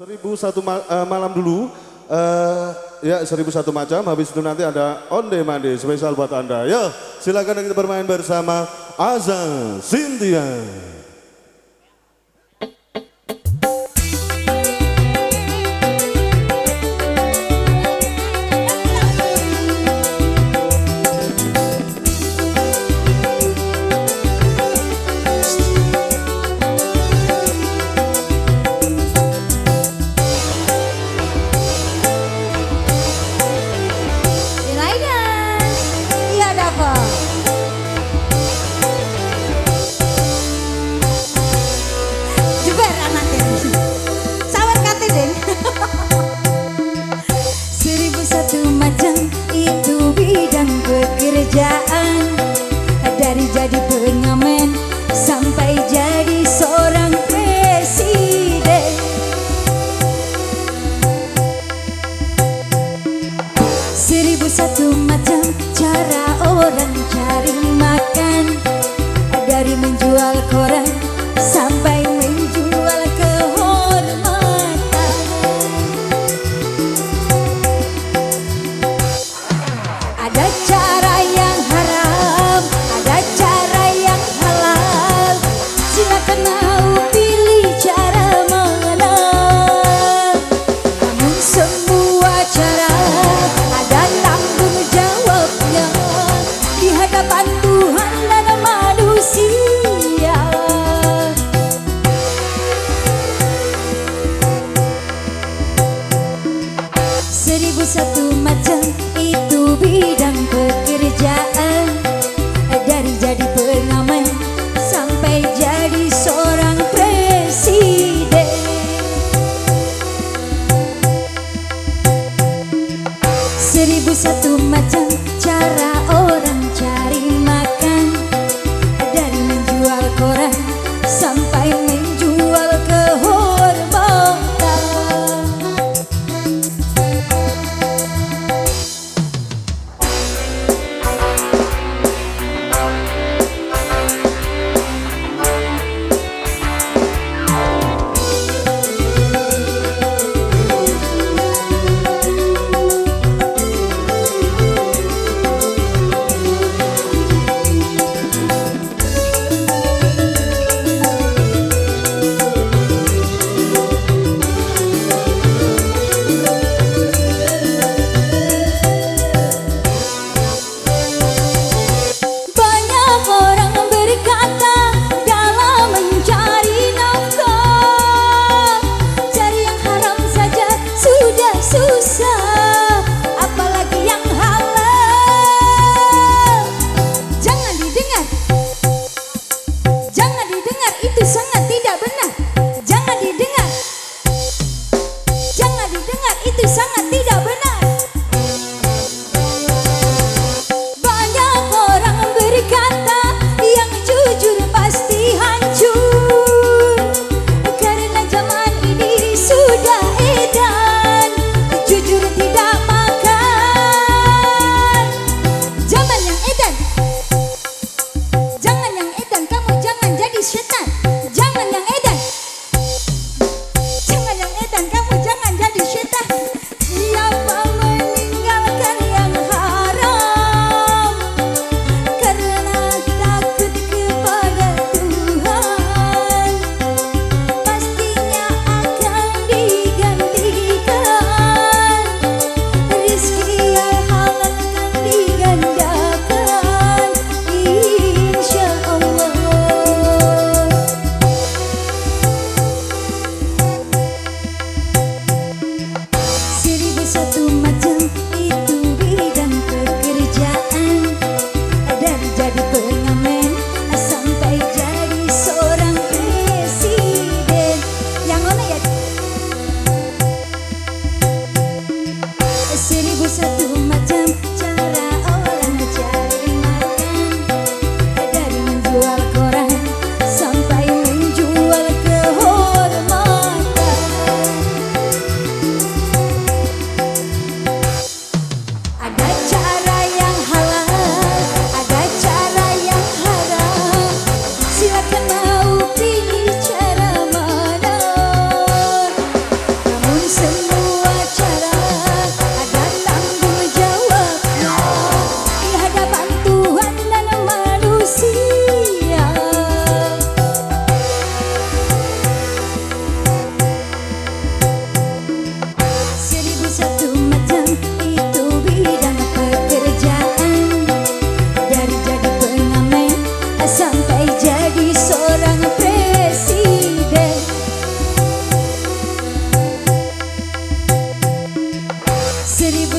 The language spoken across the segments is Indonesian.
Malam dulu. Ya 1001 macam, habis itu nanti ada onde mande spesial buat Anda. Ya silakan kita bermain bersama Azan Cynthia. Pekerjaan dari jadi pengamen sampai jadi seorang presiden. 1001 macam cara orang cari makan, dari menjual koran sampai menjual kehormatan. Ada cara yang haram, ada cara yang halal. Silakan mau pilih cara mana. Namun semua cara ada tanggung jawabnya di hadapan Tuhan dan manusia. 1001 macam itu bidang pekerjaan, dari jadi pengamen sampai jadi seorang presiden. 1001 macam cara orang cari makan, dari menjual koran sampai menjual kehormatan.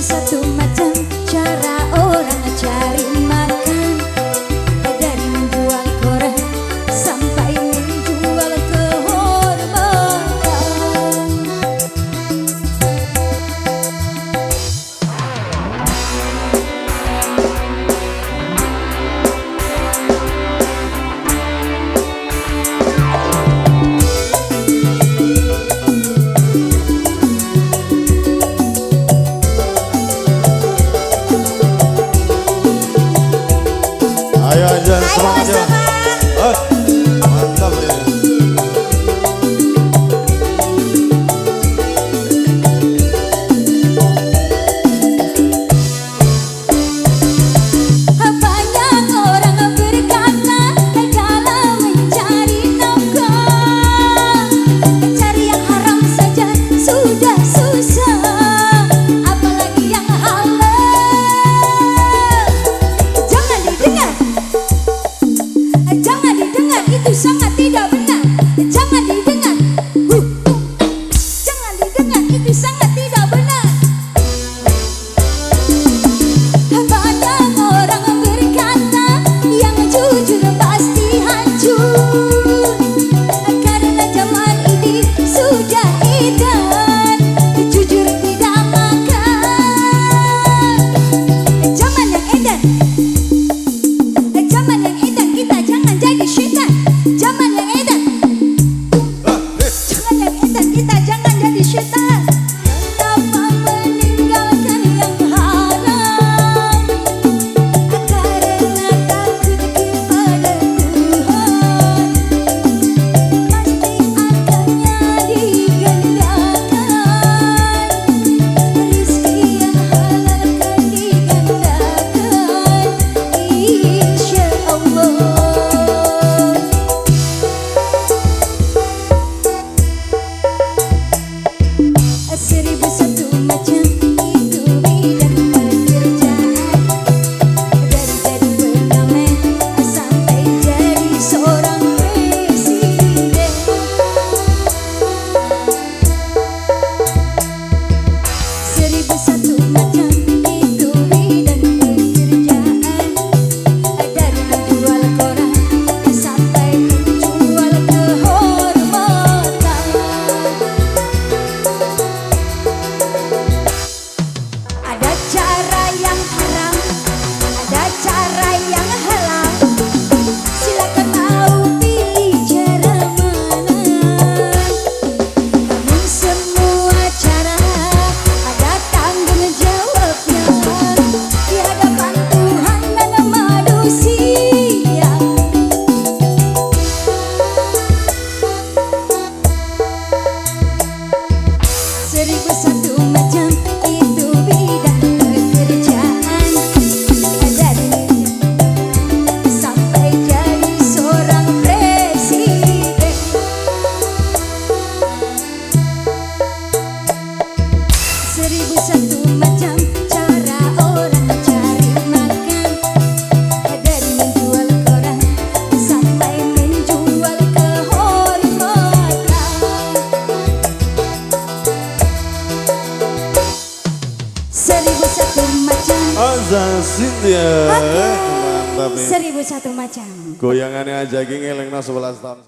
satu macam cara orang cari makan, dari menjual koran sampai menjual kehormatan. Ayo aja semangatnya. Mantap ya. Banyak orang berkata dalam mencari nafkah, cari yang haram saja sudah susah, apalagi yang halal. Jangan didengar, jangan didengar, itu sangat tidak benar. Jangan didengar, jangan didengar, itu sangat tidak benar. Banyak orang berkata yang jujur pasti hancur, karena zaman ini sudah edan jujur tidak makan. Zaman yang edan, zaman yang edan, kita jangan jadi syaitan. Zaman yang edan, zaman yang edan, kita jangan jadi syaitan. Kenapa meninggalkan yang haram? Karena takut kepada Tuhan, pasti akannya digandakan. Rizki yang halal akan digandakan, insya Allah. Seribu satu macam itu bidang pekerjaan, dari jadi pengamen sampai jadi seorang presiden. Seribu satu macam itu bidang pekerjaan, dari menjual koran sampai menjual kehormatan. Ada cara yang haram, ada cara yang halal. Silakan mau pilih cara mana. Namun semua cara ada tanggung jawabnya di hadapan Tuhan dan manusia. Seribu satu macam itu bidang pekerjaan, dari sampai jadi seorang presiden. Seribu satu macam cara orang cari makan, dari menjual koran sampai menjual kehormatan. Seribu satu macam. Azan Cynthia. Oke. Mantap nih. Seribu satu macam. Goyangannya aja ngelengna 11 tahun.